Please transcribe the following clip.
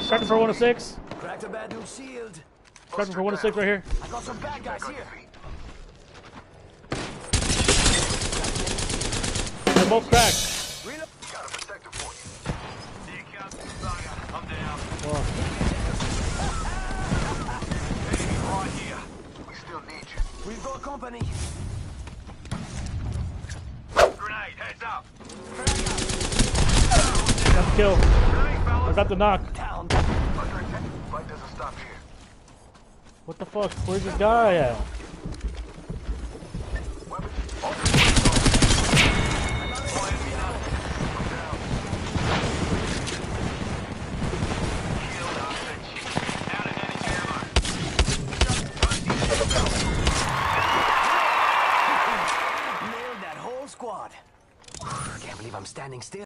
Cracker for 106. Cracked a bad dude shield. Cracker for 106 right here. I got some bad guys here. They're both cracked. Reload. Got a protector for you. The accountant's saga. I'm down. Oh. Enemy right here. We still need you. We've got company. Grenade, heads up. Got the kill. Grenade, I fellas. got the knock. Down. Under attack. Fight doesn't stop here. What the fuck? Where's this guy at? Weapons. Nailed that whole squad. Can't believe I'm standing still.